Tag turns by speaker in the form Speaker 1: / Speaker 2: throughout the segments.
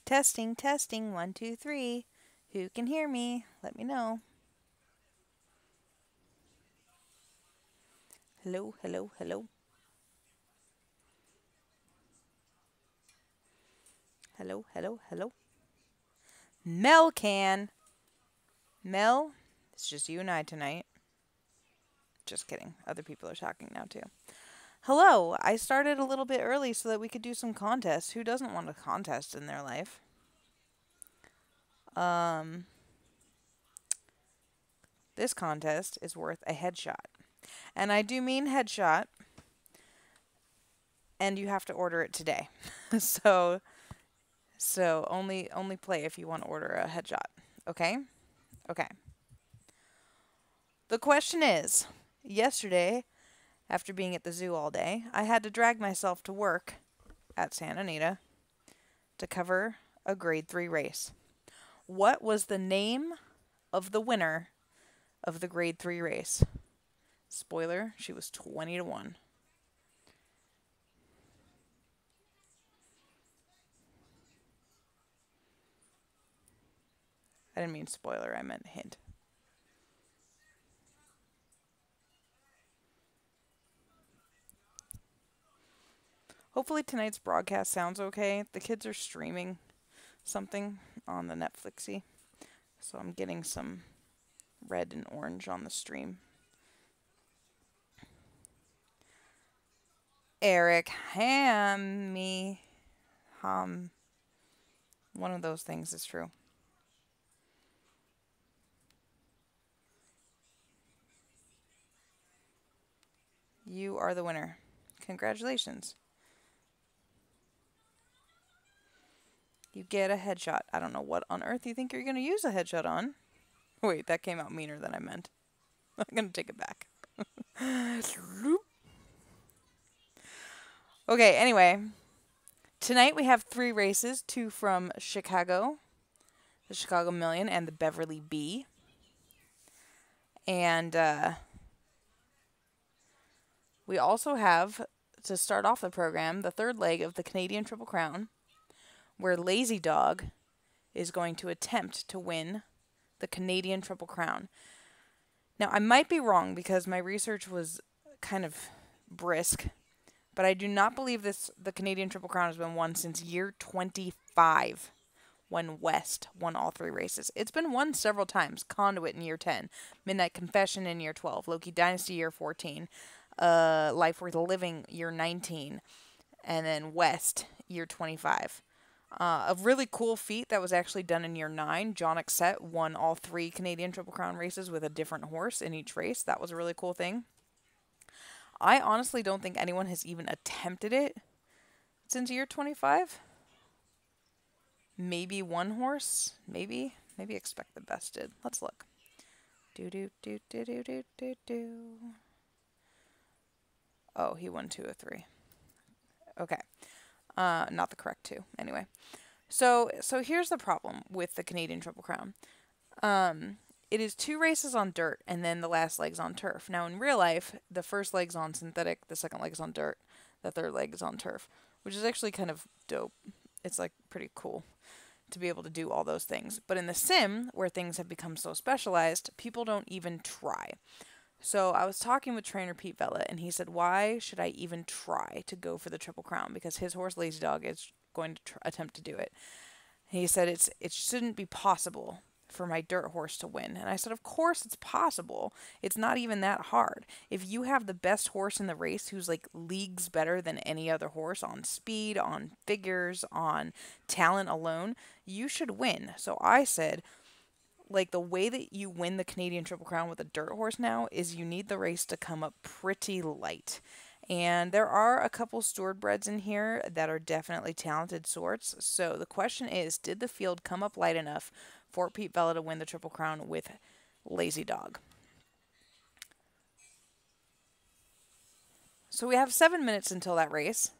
Speaker 1: Testing, testing, one, two, three. Who can hear me? Let me know. Hello, hello, hello. Hello, hello, hello. Mel can. Mel, it's just you and I tonight. Just kidding. Other people are talking now too. Hello, I started a little bit early so that we could do some contests. Who doesn't want a contest in their life? Um, this contest is worth a headshot. And I do mean headshot, and you have to order it today. so only play if you want to order a headshot. Okay? Okay. The question is, yesterday, after being at the zoo all day, I had to drag myself to work at Santa Anita to cover a grade 3 race. What was the name of the winner of the grade 3 race? Spoiler, she was 20 to 1. I didn't mean spoiler, I meant hint. Hopefully tonight's broadcast sounds okay. The kids are streaming something on the Netflixy, so I'm getting some red and orange on the stream. Eric Hammy one of those things is true. You are the winner. Congratulations. You get a headshot. I don't know what on earth you think you're going to use a headshot on. Wait, that came out meaner than I meant. I'm going to take it back. Okay, anyway. Tonight we have 3 races, 2 from Chicago, the Chicago Million, and the Beverly Bee. And we also have, to start off the program, the 3rd leg of the Canadian Triple Crown, where Lazy Dog is going to attempt to win the Canadian Triple Crown. Now, I might be wrong because my research was kind of brisk, but I do not believe the Canadian Triple Crown has been won since year 25, when West won all 3 races. It's been won several times. Conduit in year 10, Midnight Confession in year 12, Loki Dynasty year 14, Life Worth Living year 19, and then West year 25. A really cool feat that was actually done in year 9. John Exet won all 3 Canadian Triple Crown races with a different horse in each race. That was a really cool thing. I honestly don't think anyone has even attempted it since year 25. Maybe one horse. Maybe Expect the Best did. Let's look. Do do do do do do do do. Oh, he won 2 of 3. Okay. Not the correct 2. Anyway. So here's the problem with the Canadian Triple Crown. It is 2 races on dirt, and then the last leg's on turf. Now, in real life, the first leg's on synthetic, the second leg's on dirt, the third leg is on turf, which is actually kind of dope. It's, like, pretty cool to be able to do all those things. But in the sim, where things have become so specialized, people don't even try. So I was talking with trainer Pete Vella, and he said, why should I even try to go for the Triple Crown? Because his horse, Lazy Dog, is going to attempt to do it. He said it shouldn't be possible for my dirt horse to win. And I said, of course it's possible. It's not even that hard. If you have the best horse in the race who's like leagues better than any other horse on speed, on figures, on talent alone, you should win. So I said, like, the way that you win the Canadian Triple Crown with a dirt horse now is you need the race to come up pretty light. And there are a couple steward breds in here that are definitely talented sorts. So the question is, did the field come up light enough for Pete Vella to win the Triple Crown with Lazy Dog? So we have 7 minutes until that race.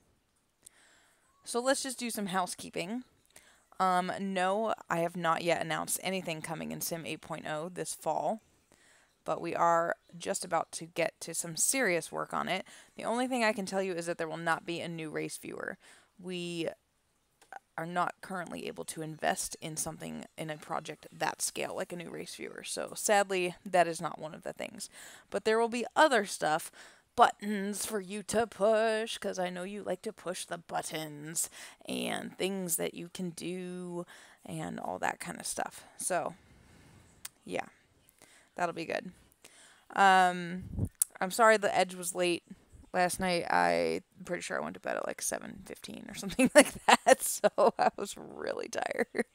Speaker 1: So let's just do some housekeeping. No, I have not yet announced anything coming in Sim 8.0 this fall, but we are just about to get to some serious work on it. The only thing I can tell you is that there will not be a new race viewer. We are not currently able to invest in something in a project that scale, like a new race viewer. So sadly, that is not one of the things. But there will be other stuff, buttons for you to push, because I know you like to push the buttons, and things that you can do, and all that kind of stuff. So, yeah, that'll be good. I'm sorry the Edge was late last night. I'm pretty sure I went to bed at like 7:15 or something like that, so I was really tired.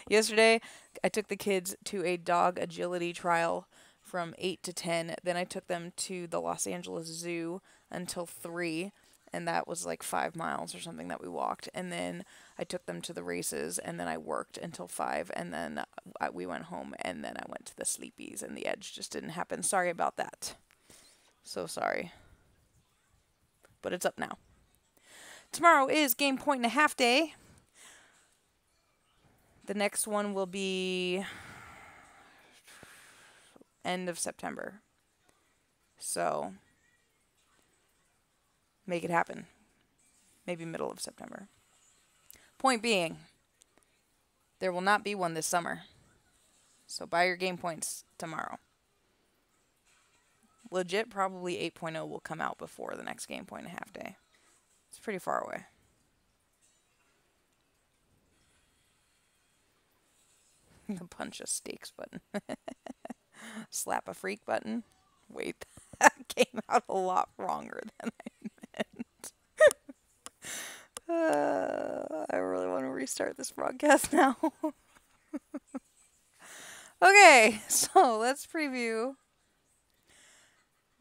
Speaker 1: Yesterday, I took the kids to a dog agility trial from 8 to 10. Then I took them to the Los Angeles Zoo until 3, and that was like 5 miles or something that we walked. And then I took them to the races, and then I worked until 5, and then we went home, and then I went to the Sleepies, and the Edge just didn't happen. Sorry about that. So sorry. But it's up now. Tomorrow is Game Point and a Half Day. The next one will be end of September. So make it happen. Maybe middle of September. Point being, there will not be one this summer. So buy your game points tomorrow. Legit, probably 8.0 will come out before the next Game Point and a Half Day. It's pretty far away. The punch a steaks button. Slap a freak button. Wait, that came out a lot wronger than I meant. I really want to restart this broadcast now. Okay, so let's preview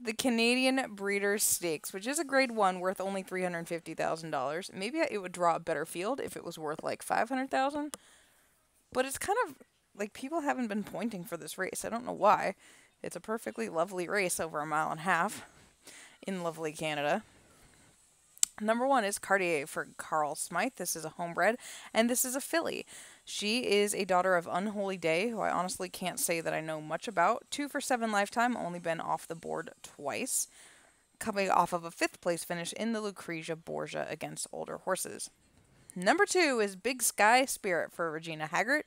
Speaker 1: the Canadian Breeders' Stakes, which is a Grade 1 worth only $350,000. Maybe it would draw a better field if it was worth like $500,000. But it's kind of like people haven't been pointing for this race. I don't know why. It's a perfectly lovely race over a mile and a half in lovely Canada. Number 1 is Cartier for Carl Smythe. This is a homebred, and this is a filly. She is a daughter of Unholy Day, who I honestly can't say that I know much about. 2 for 7 lifetime, only been off the board twice. Coming off of a 5th place finish in the Lucretia Borgia against older horses. Number 2 is Big Sky Spirit for Regina Haggart.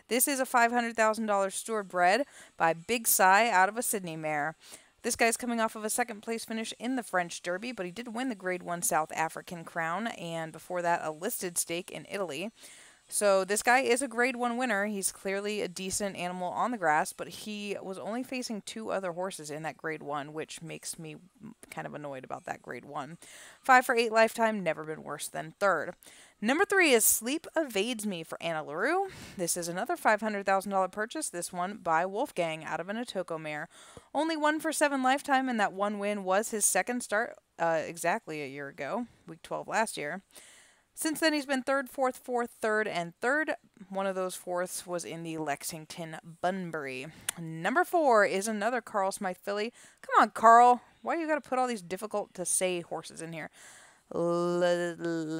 Speaker 1: This is a $500,000 steward bred by Big Sky out of a Sydney mare. This guy's coming off of a 2nd place finish in the French Derby, but he did win the Grade 1 South African Crown, and before that a listed stake in Italy. So this guy is a Grade 1 winner. He's clearly a decent animal on the grass, but he was only facing 2 other horses in that Grade 1, which makes me kind of annoyed about that Grade 1. 5 for 8 lifetime, never been worse than 3rd. Number 3 is Sleep Evades Me for Anna LaRue. This is another $500,000 purchase, this one by Wolfgang out of an Atoko mare. Only 1 for 7 lifetime, and that one win was his 2nd start exactly a year ago, week 12 last year. Since then, he's been 3rd, 4th, 4th, 3rd, and 3rd. One of those 4ths was in the Lexington Bunbury. Number 4 is another Carl Smythe filly. Come on, Carl. Why do you got to put all these difficult-to-say horses in here? Alizane?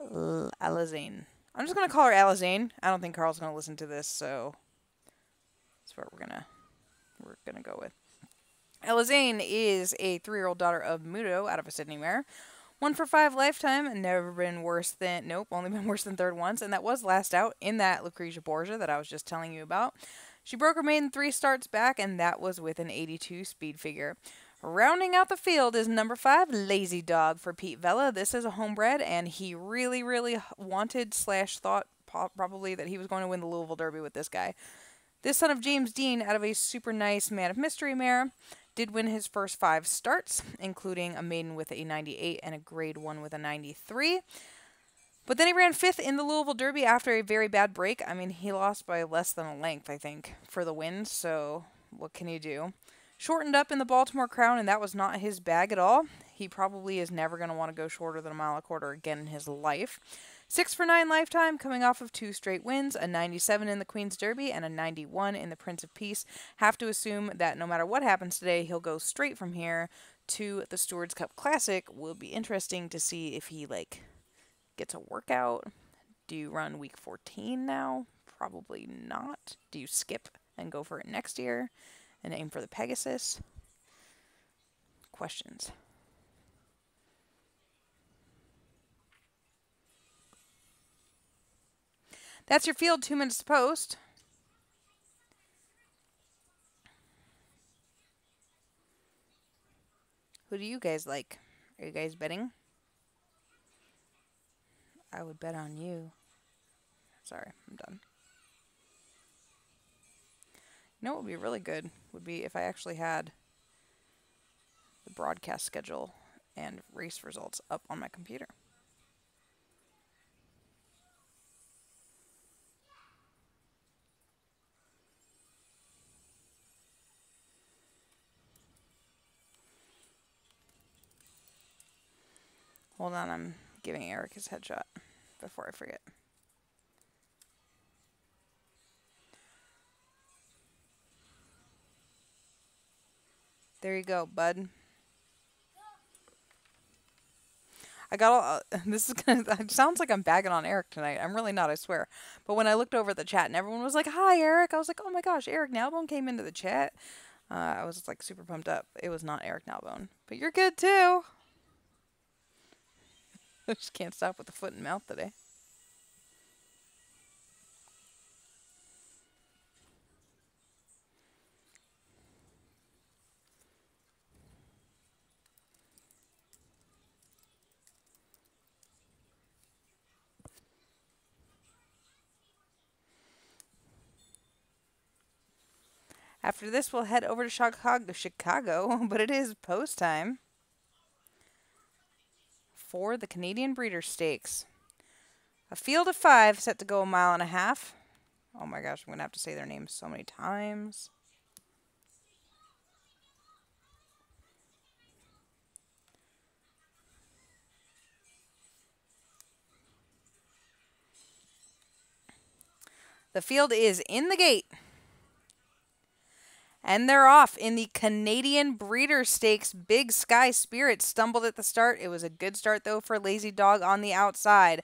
Speaker 1: Alizane. I'm just going to call her Alizane. I don't think Carl's going to listen to this, so that's what we're gonna go with. Alizane is a 3-year-old daughter of Muto out of a Sydney mare. 1 for 5 lifetime, never been worse than, nope, only been worse than 3rd once, and that was last out in that Lucretia Borgia that I was just telling you about. She broke her maiden 3 starts back, and that was with an 82 speed figure. Rounding out the field is number 5, Lazy Dog for Pete Vella. This is a homebred, and he really, really wanted / thought probably that he was going to win the Louisville Derby with this guy. This son of James Dean out of a super nice Man of Mystery mare did win his first 5 starts, including a maiden with a 98 and a Grade 1 with a 93. But then he ran 5th in the Louisville Derby after a very bad break. I mean, he lost by less than a length, I think, for the win, so what can you do? Shortened up in the Baltimore Crown, and that was not his bag at all. He probably is never going to want to go shorter than a mile and a quarter again in his life. 6 for 9 lifetime, coming off of 2 straight wins, a 97 in the Queen's Derby and a 91 in the Prince of Peace. Have to assume that no matter what happens today, he'll go straight from here to the Stewards Cup Classic. Will be interesting to see if he, gets a workout. Do you run week 14 now? Probably not. Do you skip and go for it next year and aim for the Pegasus? Questions. That's your field, 2 minutes to post. Who do you guys like? Are you guys betting? I would bet on you. Sorry, I'm done. You know what would be really good would be if I actually had the broadcast schedule and race results up on my computer. Hold on, I'm giving Eric his headshot before I forget. There you go, bud. I got all, this is gonna, it sounds like I'm bagging on Eric tonight. I'm really not, I swear. But when I looked over at the chat and everyone was like, "Hi, Eric," I was like, "Oh my gosh, Eric Nalbone came into the chat." I was like super pumped up. It was not Eric Nalbone, but you're good too. I just can't stop with the foot and mouth today. After this, we'll head over to Chicago, but it is post time for the Canadian Breeder Stakes. A field of 5 set to go 1.5 miles. Oh my gosh, I'm going to have to say their names so many times. The field is in the gate. And they're off in the Canadian Breeder Stakes. Big Sky Spirit stumbled at the start. It was a good start, though, for Lazy Dog on the outside.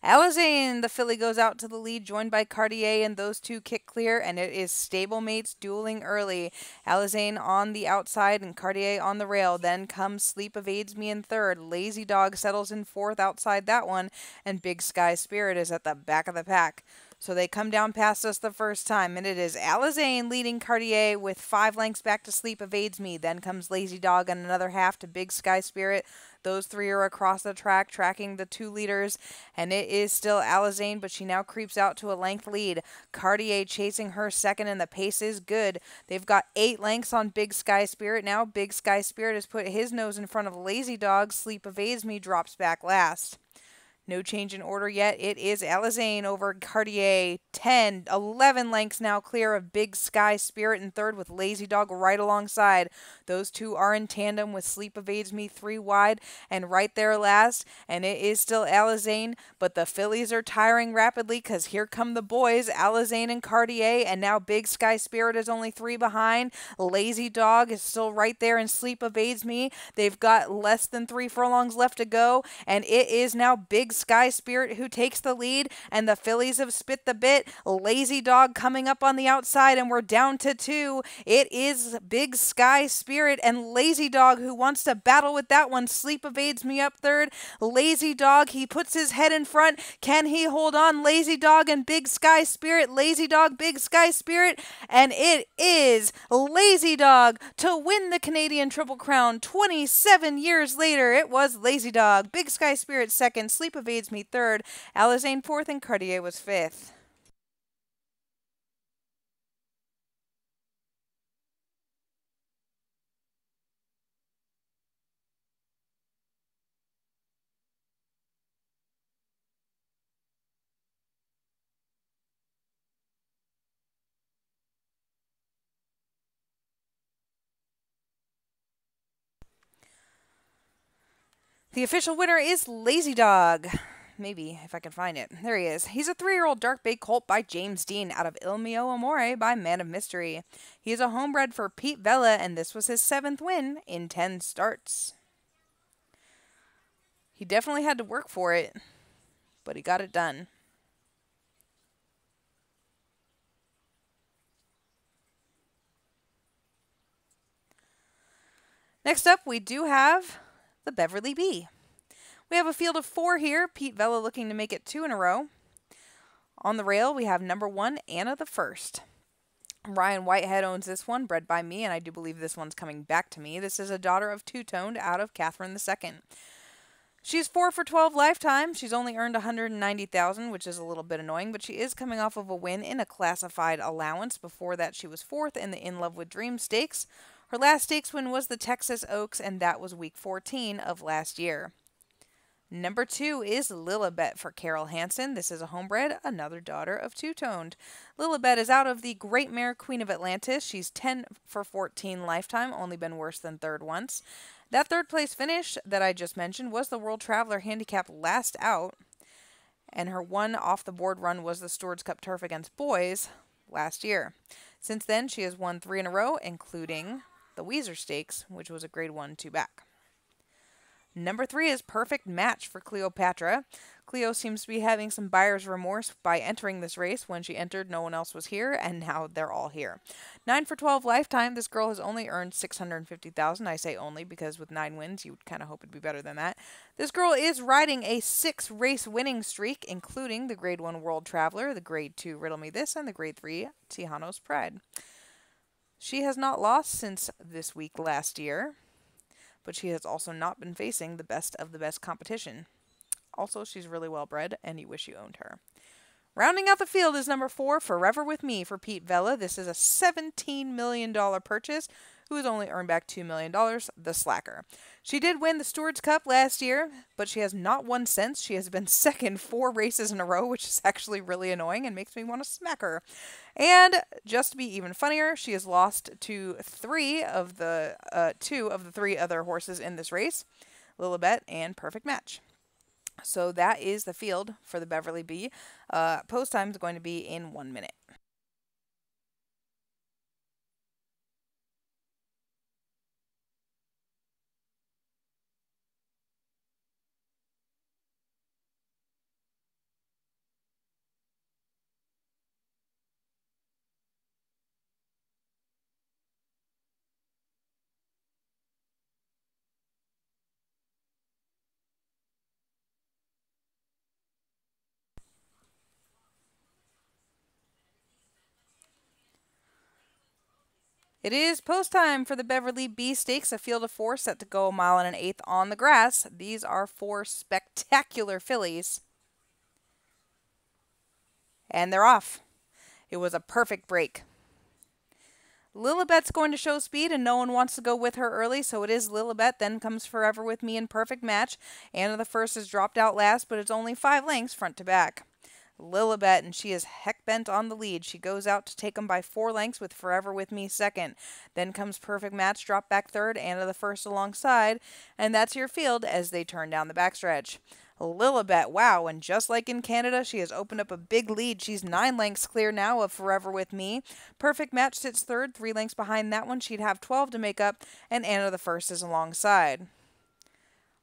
Speaker 1: Alizane, the filly, goes out to the lead, joined by Cartier, and those two kick clear, and it is stablemates dueling early. Alizane on the outside and Cartier on the rail. Then comes Sleep Evades Me in third. Lazy Dog settles in fourth outside that one, and Big Sky Spirit is at the back of the pack. So they come down past us the first time, and it is Alizane leading Cartier with 5 lengths back to Sleep Evades Me. Then comes Lazy Dog and another half to Big Sky Spirit. Those three are across the track, tracking the 2 leaders, and it is still Alizane, but she now creeps out to a length lead. Cartier chasing her second, and the pace is good. They've got 8 lengths on Big Sky Spirit now. Big Sky Spirit has put his nose in front of Lazy Dog. Sleep Evades Me drops back last. No change in order yet. It is Alizane over Cartier. 10, 11 lengths now clear of Big Sky Spirit in third with Lazy Dog right alongside. Those two are in tandem with Sleep Evades Me 3 wide and right there last. And it is still Alizane, but the fillies are tiring rapidly because here come the boys, Alizane and Cartier, and now Big Sky Spirit is only 3 behind. Lazy Dog is still right there and Sleep Evades Me. They've got less than 3 furlongs left to go, and it is now Big Sky Spirit who takes the lead, and the fillies have spit the bit. Lazy Dog coming up on the outside, and we're down to 2. It is Big Sky Spirit and Lazy Dog who wants to battle with that one. Sleep Evades Me up third. Lazy Dog, he puts his head in front. Can he hold on? Lazy Dog and Big Sky Spirit. Lazy Dog, Big Sky Spirit, and it is Lazy Dog to win the Canadian Triple Crown 27 years later. It was Lazy Dog, Big Sky Spirit second, Sleep Evades Me third, Alizane fourth, and Cartier was fifth. The official winner is Lazy Dog. Maybe, if I can find it. There he is. He's a 3-year-old dark bay colt by James Dean out of Il Mio Amore by Man of Mystery. He is a homebred for Pete Vela, and this was his 7th win in 10 starts. He definitely had to work for it, but he got it done. Next up, we do have the Beverly Bee. We have a field of 4 here. Pete Vela looking to make it 2 in a row. On the rail, we have number 1, Anna the First. Ryan Whitehead owns this one, bred by me, and I do believe this one's coming back to me. This is a daughter of Two-Toned out of Catherine II. She's 4 for 12 lifetime. She's only earned 190,000, which is a little bit annoying, but she is coming off of a win in a classified allowance. Before that, she was 4th in the In Love with Dreams Stakes. Her last stakes win was the Texas Oaks, and that was week 14 of last year. Number 2 is Lilibet for Carol Hansen. This is a homebred, another daughter of Two-Toned. Lilibet is out of the Great Mare Queen of Atlantis. She's 10 for 14 lifetime, only been worse than third once. That third place finish that I just mentioned was the World Traveler Handicap last out, and her one off the board run was the Stewards Cup Turf against boys last year. Since then, she has won 3 in a row, including the Weezer Stakes, which was a grade 1 2 back. Number 3 is Perfect Match for Cleopatra. Cleo seems to be having some buyer's remorse by entering this race. When she entered, no one else was here, and now they're all here. 9 for 12 lifetime. This girl has only earned 650,000. I say only because with 9 wins, you would kind of hope it'd be better than that. This girl is riding a 6-race winning streak, including the Grade 1 World Traveler, the Grade 2 Riddle Me This, and the Grade 3 Tejano's Pride. She has not lost since this week last year, but she has also not been facing the best of the best competition. Also, she's really well bred, and you wish you owned her. Rounding out the field is number 4, Forever With Me for Pete Vela. This is a $17 million purchase, who has only earned back $2 million, the slacker. She did win the Stewards Cup last year, but she has not won since. She has been second 4 races in a row, which is actually really annoying and makes me want to smack her. And just to be even funnier, she has lost to 2 of the 3 other horses in this race, Lilibet and Perfect Match. So that is the field for the Beverly B. Post time is going to be in 1 minute. It is post time for the Beverly B Stakes, a field of 4 set to go 1.125 miles on the grass. These are 4 spectacular fillies. And they're off. It was a perfect break. Lilibet's going to show speed, and no one wants to go with her early, so it is Lilibet. Then comes Forever With Me in Perfect Match. Anna the First has dropped out last, but it's only 5 lengths front to back. Lilibet, and she is heck bent on the lead. She goes out to take them by 4 lengths with Forever With Me second. Then comes Perfect Match, drop back third, Anna the First alongside, and that's your field as they turn down the backstretch. Lilibet, wow, and just like in Canada, she has opened up a big lead. She's 9 lengths clear now of Forever With Me. Perfect Match sits third, 3 lengths behind that one. She'd have 12 to make up, and Anna the First is alongside.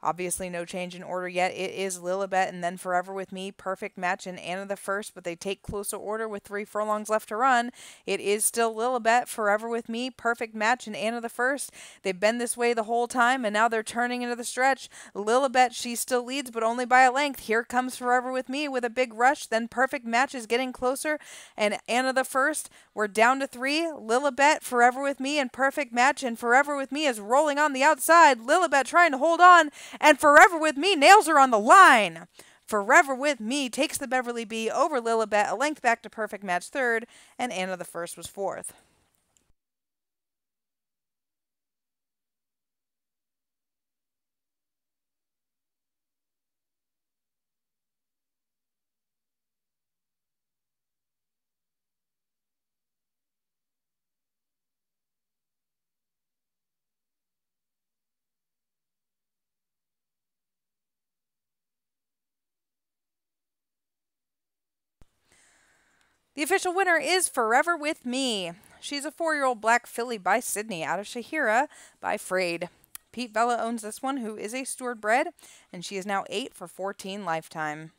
Speaker 1: Obviously, no change in order yet. It is Lilibet and then Forever With Me, Perfect Match, and Anna the First, but they take closer order with 3 furlongs left to run. It is still Lilibet, Forever With Me, Perfect Match, and Anna the First. They've been this way the whole time, and now they're turning into the stretch. Lilibet, she still leads, but only by a length. Here comes Forever With Me with a big rush. Then Perfect Match is getting closer, and Anna the First, we're down to 3. Lilibet, Forever With Me, and Perfect Match, and Forever With Me is rolling on the outside. Lilibet trying to hold on, and Forever With Me nails her on the line. Forever With Me takes the Beverly B over Lilibet, a length back to Perfect Match third, and Anna the First was fourth. The official winner is Forever With Me. She's a 4-year-old black filly by Sydney out of Shahira by Frade. Pete Vela owns this one, who is a Steward bred, and she is now 8 for 14 lifetime.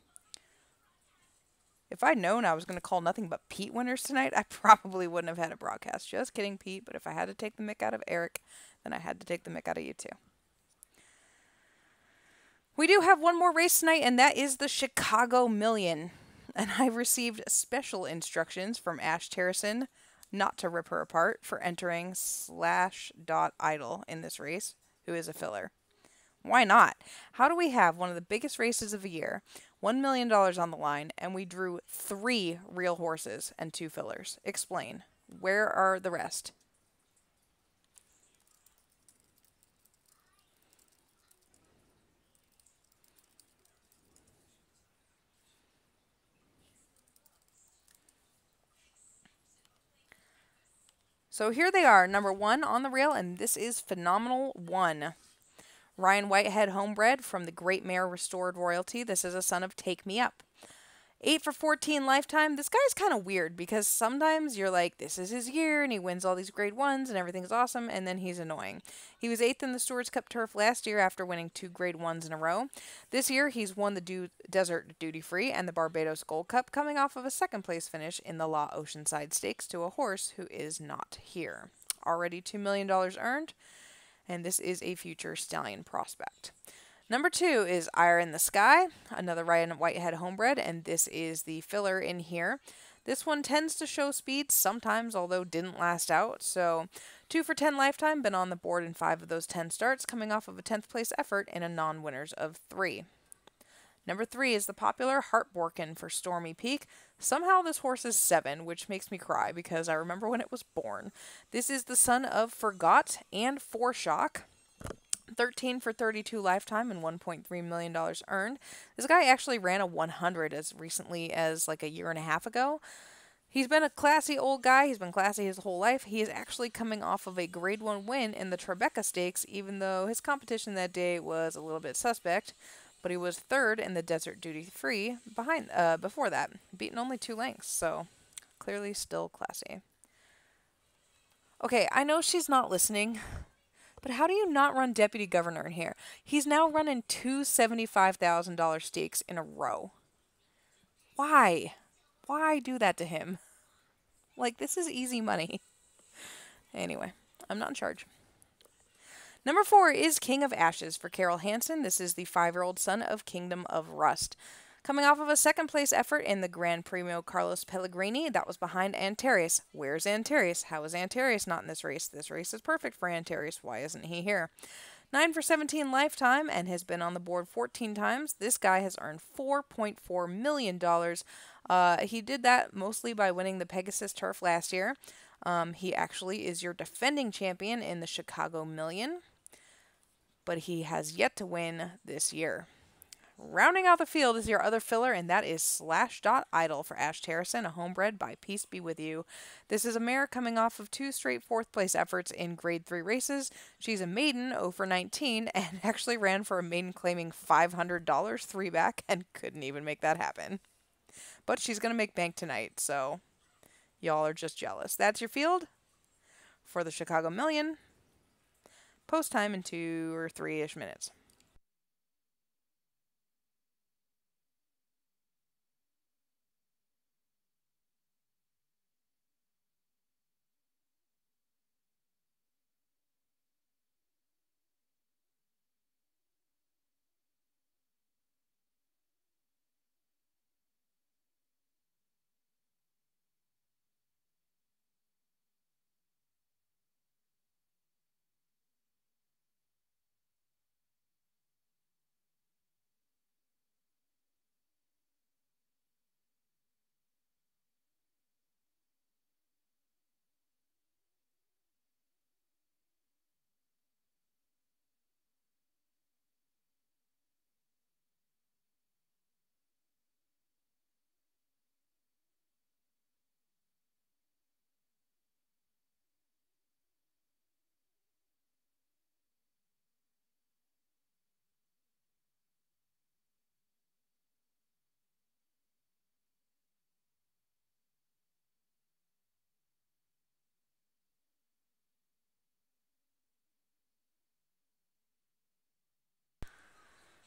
Speaker 1: If I'd known I was going to call nothing but Pete winners tonight, I probably wouldn't have had a broadcast. Just kidding, Pete, but if I had to take the mick out of Eric, then I had to take the mick out of you too. We do have one more race tonight, and that is the Chicago Million. And I received special instructions from Ash Terrison not to rip her apart for entering /idol in this race, who is a filler. Why not? How do we have one of the biggest races of the year, $1 million on the line, and we drew 3 real horses and 2 fillers? Explain. Where are the rest? So here they are, number 1 on the rail, and this is Phenomenal 1. Ryan Whitehead, homebred from the Great Mare Restored Royalty. This is a son of Take Me Up. 8 for 14 lifetime. This guy's kind of weird because sometimes you're like, this is his year, and he wins all these grade 1s, and everything's awesome, and then he's annoying. He was 8th in the Stewards Cup Turf last year after winning 2 grade 1s in a row. This year, he's won the Desert Duty Free and the Barbados Gold Cup, coming off of a 2nd place finish in the Law Oceanside Stakes to a horse who is not here. Already $2 million earned, and this is a future stallion prospect. Number 2 is Ire in the Sky, another Ryan Whitehead homebred, and this is the filler in here. This one tends to show speed sometimes, although didn't last out. So 2 for 10 lifetime, been on the board in 5 of those 10 starts, coming off of a 10th place effort in a non-winners of 3. Number 3 is the popular Heartborken for Stormy Peak. Somehow this horse is 7, which makes me cry because I remember when it was born. This is the son of Forgot and Foreshock. 13 for 32 lifetime and $1.3 million earned. This guy actually ran a 100 as recently as like a year and a half ago. He's been a classy old guy. He's been classy his whole life. He is actually coming off of a grade 1 win in the Tribeca Stakes, even though his competition that day was a little bit suspect. But he was 3rd in the Desert Duty Free before that, beaten only 2 lengths, so clearly still classy. Okay, I know she's not listening, but how do you not run Deputy Governor in here? He's now running 2 $75,000 stakes in a row. Why? Why do that to him? Like, this is easy money. Anyway, I'm not in charge. Number 4 is King of Ashes for Carol Hansen. This is the 5-year-old son of Kingdom of Rust. Coming off of a 2nd place effort in the Gran Premio Carlos Pellegrini, that was behind Antarius. Where's Antarius? How is Antarius not in this race? This race is perfect for Antarius. Why isn't he here? 9 for 17 lifetime and has been on the board 14 times. This guy has earned $4.4 million. He did that mostly by winning the Pegasus Turf last year. He actually is your defending champion in the Chicago Million, but he has yet to win this year. Rounding out the field is your other filler, and that is /Idol for Ash Terrison, a homebred by Peace Be With You. This is a mare coming off of 2 straight 4th place efforts in grade 3 races. She's a maiden, 0 for 19, and actually ran for a maiden claiming $500 3 back and couldn't even make that happen. But she's going to make bank tonight, so y'all are just jealous. That's your field for the Chicago Million. Post time in 2 or 3-ish minutes.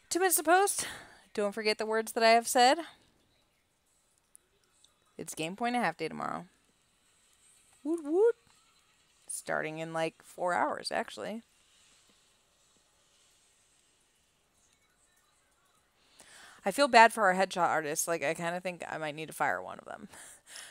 Speaker 1: Two minutes to post. Don't forget the words that I have said. It's game point and half day tomorrow. Woot woot. Starting in like 4 hours, actually. I feel bad for our headshot artists. Like, I kind of think I might need to fire one of them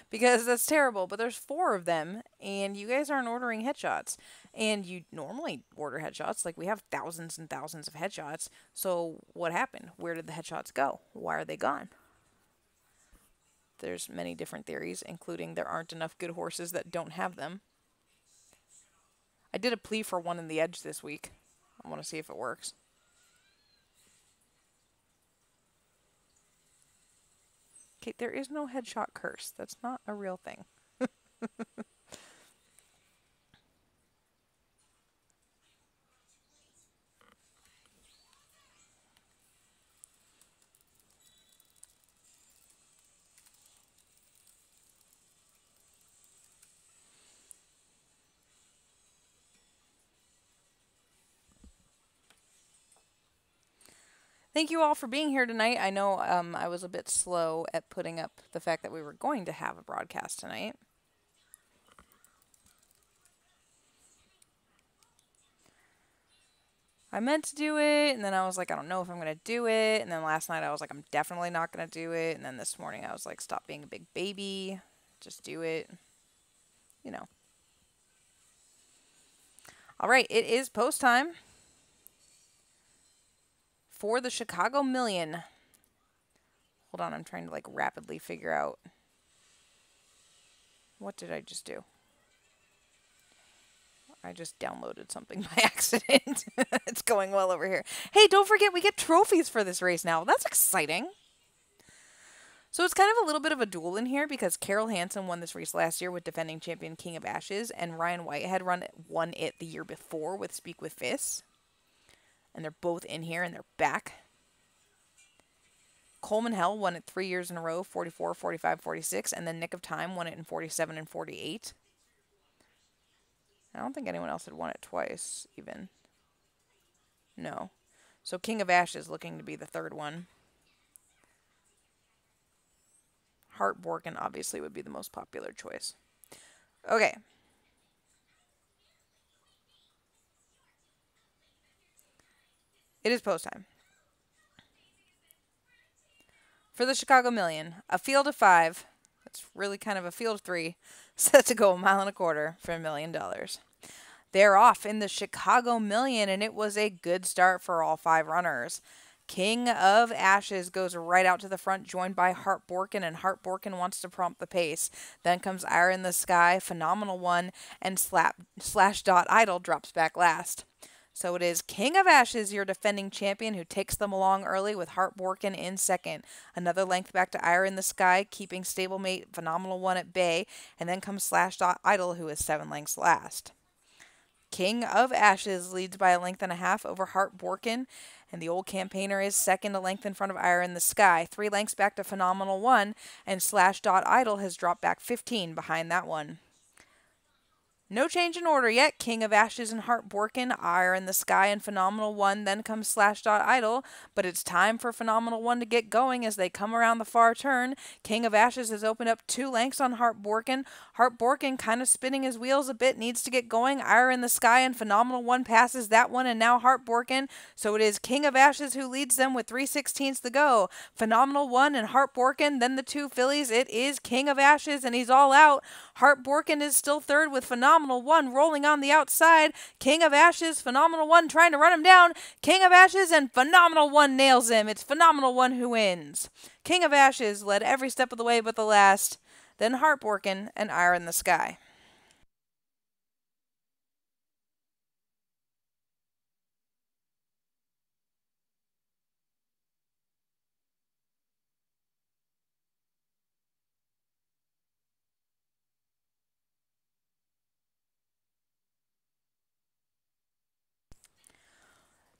Speaker 1: because that's terrible. But there's four of them, and you guys aren't ordering headshots. And you normally order headshots. Like, we have thousands and thousands of headshots. So, what happened? Where did the headshots go? Why are they gone? There's many different theories, including there aren't enough good horses that don't have them. I did a plea for one in the edge this week. I want to see if it works. Okay, there is no headshot curse. That's not a real thing. Thank you all for being here tonight. I know I was a bit slow at putting up the fact that we were going to have a broadcast tonight. I meant to do it, and then I was like, I don't know if I'm going to do it. And then last night I was like, I'm definitely not going to do it. And then this morning I was like, stop being a big baby. Just do it. You know. All right, it is post time for the Chicago Million. Hold on, I'm trying to like rapidly figure out. What did I just do? I just downloaded something by accident. It's going well over here. Hey, don't forget we get trophies for this race now. That's exciting. So it's kind of a little bit of a duel in here because Carol Hansen won this race last year with defending champion King of Ashes, and Ryan Whitehead won it the year before with Speak with Fists. And they're both in here and they're back. Coleman Hell won it 3 years in a row, 44, 45, 46, and then Nick of Time won it in 47 and 48. I don't think anyone else had won it twice, even. No. So King of Ashes looking to be the third one. Hart Borkin obviously would be the most popular choice. Okay. It is post time. For the Chicago Million, a field of 5, that's really kind of a field of 3, set to go 1.25 miles for $1 million. They're off in the Chicago Million, and it was a good start for all 5 runners. King of Ashes goes right out to the front, joined by Hart Borkin, and Hart Borkin wants to prompt the pace. Then comes Ire in the Sky, Phenomenal One, and Slash Dot Idol drops back last. So it is King of Ashes, your defending champion, who takes them along early with Hart Borkin in second. Another length back to Ire in the Sky, keeping stablemate Phenomenal One at bay, and then comes Slash Dot Idol, who is 7 lengths last. King of Ashes leads by 1.5 lengths over Hart Borkin, and the old campaigner is second, a length in front of Ire in the Sky. 3 lengths back to Phenomenal One, and Slash Dot Idol has dropped back 15 behind that one. No change in order yet. King of Ashes and Hart Borkin, Ire in the Sky, and Phenomenal One. Then comes Slash Dot Idol, but it's time for Phenomenal One to get going as they come around the far turn. King of Ashes has opened up 2 lengths on Hart Borkin. Hart Borkin kind of spinning his wheels a bit, needs to get going. Ire in the Sky and Phenomenal One passes that one, and now Hart Borkin. So it is King of Ashes who leads them with 3/16 to go. Phenomenal One and Hart Borkin, then the 2 fillies. It is King of Ashes, and he's all out. Hart Borkin is still third with Phenomenal One rolling on the outside. King of Ashes, Phenomenal One trying to run him down. King of Ashes and Phenomenal One nails him. It's Phenomenal One who wins. King of Ashes led every step of the way but the last. Then Hart Borkin and Ire in the Sky.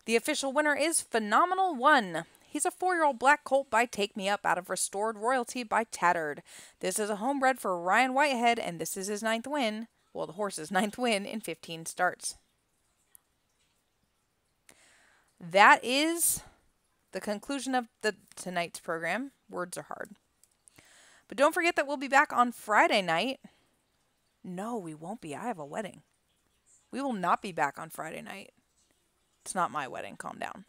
Speaker 1: The official winner is Phenomenal One. He's a 4-year-old black colt by Take Me Up out of Restored Royalty by Tattered. This is a homebred for Ryan Whitehead, and this is his 9th win. Well, the horse's 9th win in 15 starts. That is the conclusion of tonight's program. Words are hard. But don't forget that we'll be back on Friday night. No, we won't be. I have a wedding. We will not be back on Friday night. It's not my wedding. Calm down.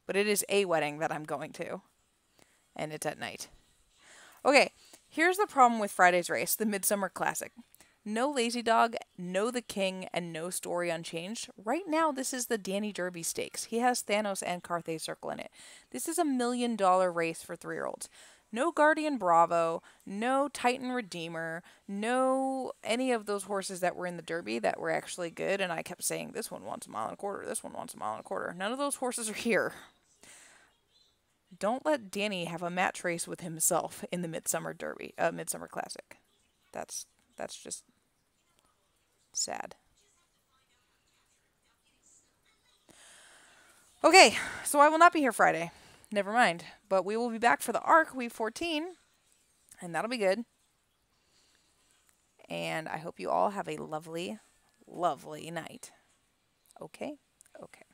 Speaker 1: but it is a wedding that I'm going to, and it's at night. Okay, here's the problem with Friday's race, the Midsummer Classic. No Lazy Dog, no The King, and no Story Unchanged. Right now, this is the Danny Derby Stakes. He has Thanos and Carthay Circle in it. This is $1 million race for 3-year-olds. No Guardian Bravo, no Titan Redeemer, no any of those horses that were in the Derby that were actually good. And I kept saying, this one wants a mile and a quarter, this one wants a mile and a quarter. None of those horses are here. Don't let Danny have a match race with himself in the Midsummer Derby, Midsummer Classic. That's just sad. Okay, so I will not be here Friday. Never mind. But we will be back for the ARC Week 14, and that'll be good. And I hope you all have a lovely, lovely night. Okay? Okay.